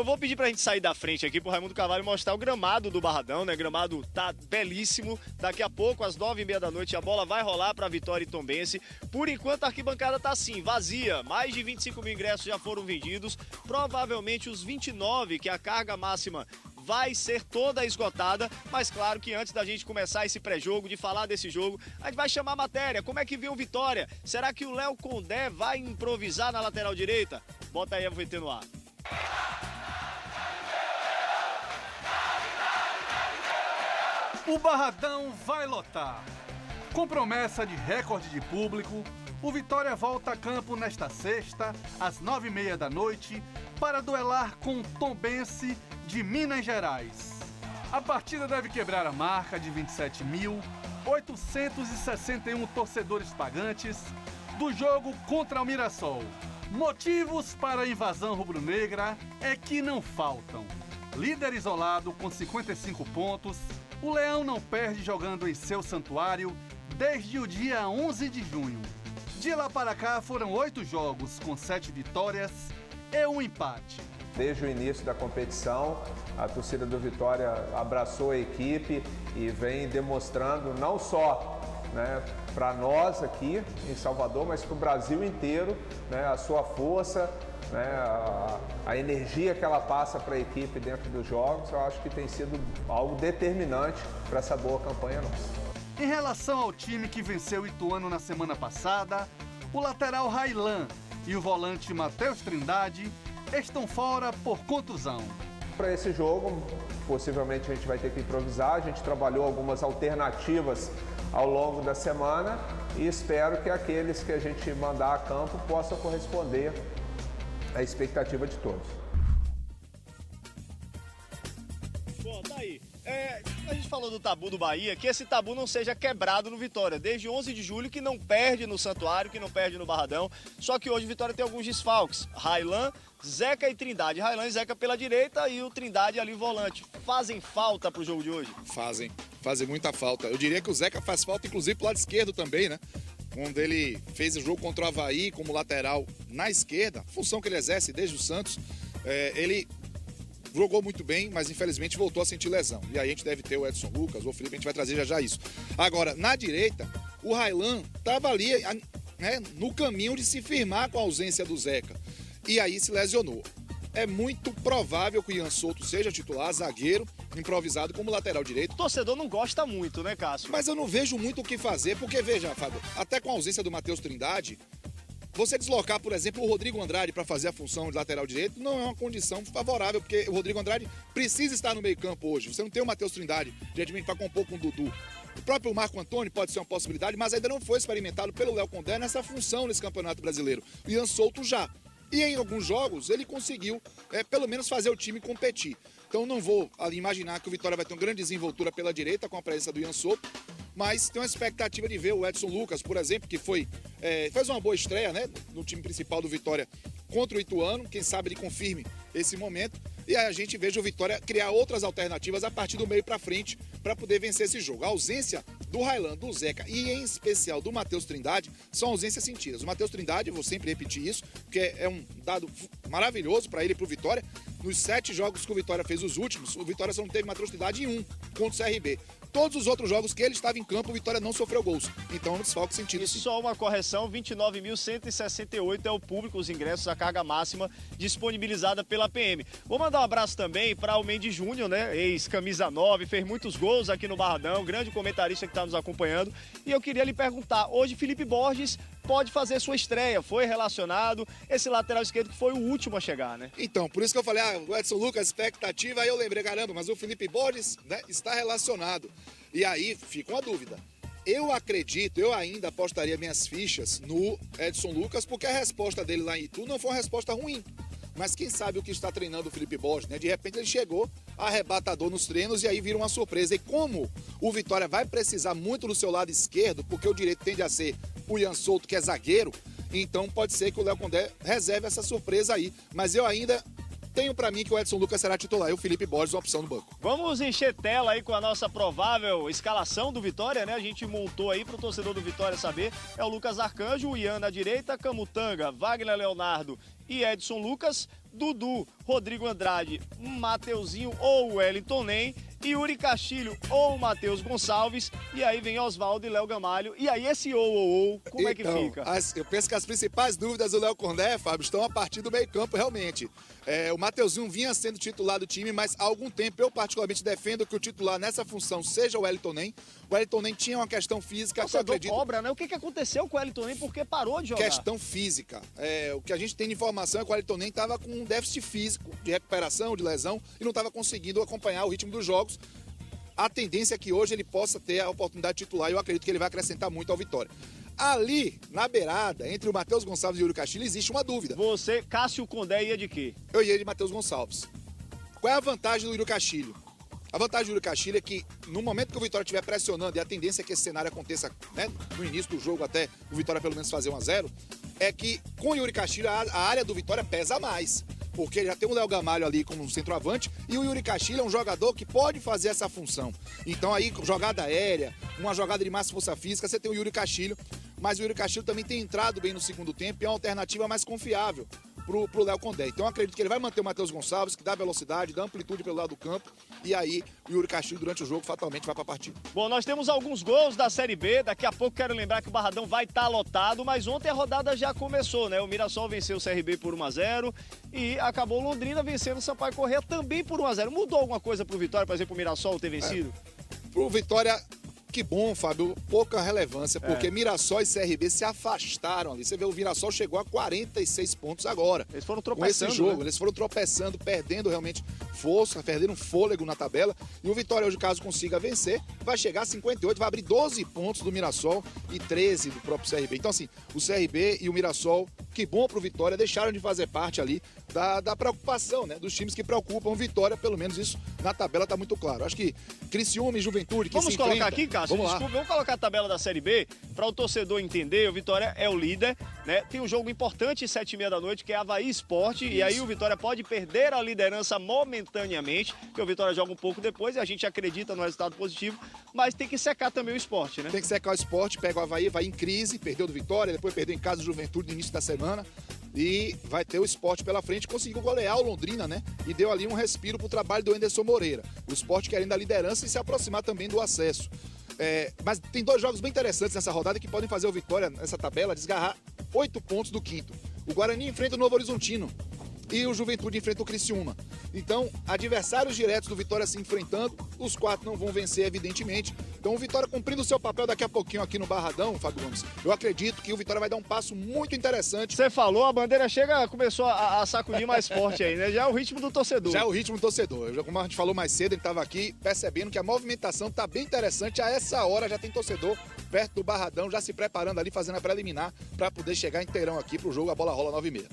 Eu vou pedir pra gente sair da frente aqui pro Raimundo Carvalho mostrar o gramado do Barradão, né? O gramado tá belíssimo. Daqui a pouco, às 9h30 da noite, a bola vai rolar pra Vitória e Tombense. Por enquanto, a arquibancada tá assim, vazia. Mais de 25 mil ingressos já foram vendidos. Provavelmente os 29, que é a carga máxima, vai ser toda esgotada, mas claro que antes da gente começar esse pré-jogo, de falar desse jogo, a gente vai chamar a matéria. Como é que viu o Vitória? Será que o Léo Condé vai improvisar na lateral direita? Bota aí a VT no ar. O Barradão vai lotar. Com promessa de recorde de público, o Vitória volta a campo nesta sexta, às 9h30 da noite, para duelar com o Tombense de Minas Gerais. A partida deve quebrar a marca de 27.861 torcedores pagantes do jogo contra o Mirassol. Motivos para a invasão rubro-negra é que não faltam. Líder isolado com 55 pontos, o Leão não perde jogando em seu santuário desde o dia 11 de junho. De lá para cá foram 8 jogos com 7 vitórias e um empate. Desde o início da competição, a torcida do Vitória abraçou a equipe e vem demonstrando não só, né, para nós aqui em Salvador, mas para o Brasil inteiro, né, a sua força, né, a energia que ela passa para a equipe dentro dos jogos. Eu acho que tem sido algo determinante para essa boa campanha nossa. Em relação ao time que venceu o Ituano na semana passada, o lateral Railan e o volante Matheus Trindade estão fora por contusão. Para esse jogo, possivelmente a gente vai ter que improvisar. A gente trabalhou algumas alternativas ao longo da semana e espero que aqueles que a gente mandar a campo possam corresponder à expectativa de todos. Bom, tá aí. A gente falou do tabu do Bahia, que esse tabu não seja quebrado no Vitória. Desde 11 de julho que não perde no Santuário, que não perde no Barradão. Só que hoje o Vitória tem alguns desfalques. Railan, Zeca e Trindade. Railan e Zeca pela direita e o Trindade ali volante. Fazem falta pro jogo de hoje? Fazem muita falta. Eu diria que o Zeca faz falta inclusive pro lado esquerdo também, né? Quando ele fez o jogo contra o Avaí como lateral na esquerda, função que ele exerce desde o Santos, ele jogou muito bem, mas infelizmente voltou a sentir lesão. E aí a gente deve ter o Edson Lucas, ou o Felipe, a gente vai trazer já isso. Agora, na direita, o Railan estava ali, né, no caminho de se firmar com a ausência do Zeca. E aí se lesionou. É muito provável que o Ian Souto seja titular, zagueiro, improvisado como lateral direito. O torcedor não gosta muito, né, Cássio? Mas eu não vejo muito o que fazer, porque veja, Fábio, até com a ausência do Matheus Trindade, você deslocar, por exemplo, o Rodrigo Andrade para fazer a função de lateral direito não é uma condição favorável, porque o Rodrigo Andrade precisa estar no meio-campo hoje. Você não tem o Matheus Trindade diretamente para compor com o Dudu. O próprio Marco Antônio pode ser uma possibilidade, mas ainda não foi experimentado pelo Léo Condé nessa função nesse Campeonato Brasileiro. O Ian Souto já. E em alguns jogos ele conseguiu, pelo menos, fazer o time competir. Então não vou ali imaginar que o Vitória vai ter uma grande desenvoltura pela direita com a presença do Ian Souto, mas tem uma expectativa de ver o Edson Lucas, por exemplo, que fez uma boa estreia, né, no time principal do Vitória contra o Ituano. Quem sabe ele confirme esse momento e a gente veja o Vitória criar outras alternativas a partir do meio para frente para poder vencer esse jogo. A ausência do Railan, do Zeca e em especial do Matheus Trindade são ausências sentidas. O Matheus Trindade, vou sempre repetir isso, porque é um dado maravilhoso para ele e para o Vitória. Nos 7 jogos que o Vitória fez, os últimos, o Vitória só não teve Matheus Trindade em 1 contra o CRB. Todos os outros jogos que ele estava em campo, o Vitória não sofreu gols. Então é um desfalque sentido, sim. Só uma correção, 29.168 é o público, os ingressos, a carga máxima disponibilizada pela PM. Vou mandar um abraço também para o Mendes Júnior, né, ex-camisa 9, fez muitos gols aqui no Barradão, grande comentarista que está nos acompanhando. E eu queria lhe perguntar, hoje Felipe Borges pode fazer sua estreia, foi relacionado, esse lateral esquerdo que foi o último a chegar, né? Então, por isso que eu falei, o Edson Lucas, expectativa, aí eu lembrei, caramba, mas o Felipe Borges, né, está relacionado. E aí fica uma dúvida. Eu ainda apostaria minhas fichas no Edson Lucas, porque a resposta dele lá em Itu não foi uma resposta ruim. Mas quem sabe o que está treinando o Felipe Borges, né? De repente ele chegou arrebatador nos treinos e aí vira uma surpresa. E como o Vitória vai precisar muito do seu lado esquerdo, porque o direito tende a ser o Ian Souto, que é zagueiro, então pode ser que o Léo Condé reserve essa surpresa aí. Mas eu ainda tenho para mim que o Edson Lucas será titular e o Felipe Borges uma opção no banco. Vamos encher tela aí com a nossa provável escalação do Vitória, né? A gente montou aí para o torcedor do Vitória saber. É o Lucas Arcanjo, o Ian na direita, Camutanga, Wagner Leonardo e Edson Lucas. Dudu, Rodrigo Andrade, Mateuzinho ou Wellington Nem, Yuri Castilho ou Matheus Gonçalves, e aí vem Oswaldo e Léo Gamalho. E aí esse como é que fica? Eu penso que as principais dúvidas do Léo Condé, Fábio, estão a partir do meio campo, realmente. O Mateuzinho vinha sendo titular do time, mas há algum tempo eu particularmente defendo que o titular nessa função seja o Wellington Nem. O Wellington Nem tinha uma questão física que eu acredito... cobra, né? O que aconteceu com o Wellington Nem? Porque parou de jogar? Questão física. O que a gente tem de informação é que o Wellington Nem estava com um déficit físico, de recuperação, de lesão, e não estava conseguindo acompanhar o ritmo dos jogos. A tendência é que hoje ele possa ter a oportunidade de titular e eu acredito que ele vai acrescentar muito ao Vitória. Ali, na beirada, entre o Matheus Gonçalves e o Yuri Castilho, existe uma dúvida. Você, Cássio Condé, ia de quê? Eu ia de Matheus Gonçalves. Qual é a vantagem do Yuri Castilho? A vantagem do Yuri Castilho é que, no momento que o Vitória estiver pressionando, e a tendência é que esse cenário aconteça, né, no início do jogo até o Vitória pelo menos fazer 1-0, é que com o Yuri Castilho a área do Vitória pesa mais. Porque já tem o Léo Gamalho ali como centroavante e o Yuri Castilho é um jogador que pode fazer essa função. Então aí, jogada aérea, uma jogada de máxima força física, você tem o Yuri Castilho, mas o Yuri Castilho também tem entrado bem no segundo tempo e é uma alternativa mais confiável pro Léo Condé. Então eu acredito que ele vai manter o Matheus Gonçalves, que dá velocidade, dá amplitude pelo lado do campo, e aí o Yuri Castilho durante o jogo fatalmente vai pra partida. Bom, nós temos alguns gols da Série B, daqui a pouco quero lembrar que o Barradão vai estar lotado, mas ontem a rodada já começou, né? O Mirassol venceu o CRB por 1-0 e acabou Londrina vencendo o Sampaio Corrêa também por 1-0. Mudou alguma coisa pro Vitória, por exemplo, o Mirassol ter vencido? Pro Vitória... Que bom, Fábio, pouca relevância, porque Mirassol e CRB se afastaram ali. Você vê, o Mirassol chegou a 46 pontos agora. Eles foram Com tropeçando, esse jogo, né? Eles foram tropeçando, perdendo realmente força, perdendo fôlego na tabela. E o Vitória hoje, caso consiga vencer, vai chegar a 58, vai abrir 12 pontos do Mirassol e 13 do próprio CRB. Então, assim, o CRB e o Mirassol, que bom pro Vitória, deixaram de fazer parte ali da preocupação, né? Dos times que preocupam o Vitória, pelo menos isso na tabela tá muito claro. Acho que Criciúma e Juventude que Vamos se colocar enfrentam... aqui, Cássio, desculpa, vamos colocar a tabela da Série B para o torcedor entender. O Vitória é o líder, né? Tem um jogo importante às 7h30 da noite, que é Avaí Sport, e aí o Vitória pode perder a liderança momentaneamente, porque o Vitória joga um pouco depois e a gente acredita no resultado positivo, mas tem que secar também o Sport, né? Tem que secar o Sport, pega o Avaí, vai em crise, perdeu do Vitória, depois perdeu em casa do Juventude no início da semana. E vai ter o Sport pela frente, conseguiu golear o Londrina, né? E deu ali um respiro pro trabalho do Anderson Moreira. O Sport querendo a liderança e se aproximar também do acesso. Mas tem dois jogos bem interessantes nessa rodada que podem fazer o Vitória, nessa tabela, desgarrar 8 pontos do quinto. O Guarani enfrenta o Novo Horizontino e o Juventude enfrenta o Criciúma. Então, adversários diretos do Vitória se enfrentando, os 4 não vão vencer, evidentemente. Então, o Vitória cumprindo o seu papel daqui a pouquinho aqui no Barradão, Fábio Gomes. Eu acredito que o Vitória vai dar um passo muito interessante. Você falou, a bandeira começou a sacudir mais forte aí, né? Já é o ritmo do torcedor. Já é o ritmo do torcedor. Como a gente falou mais cedo, ele estava aqui percebendo que a movimentação está bem interessante. A essa hora já tem torcedor perto do Barradão, já se preparando ali, fazendo a preliminar para poder chegar inteirão aqui para o jogo. A bola rola 9h30.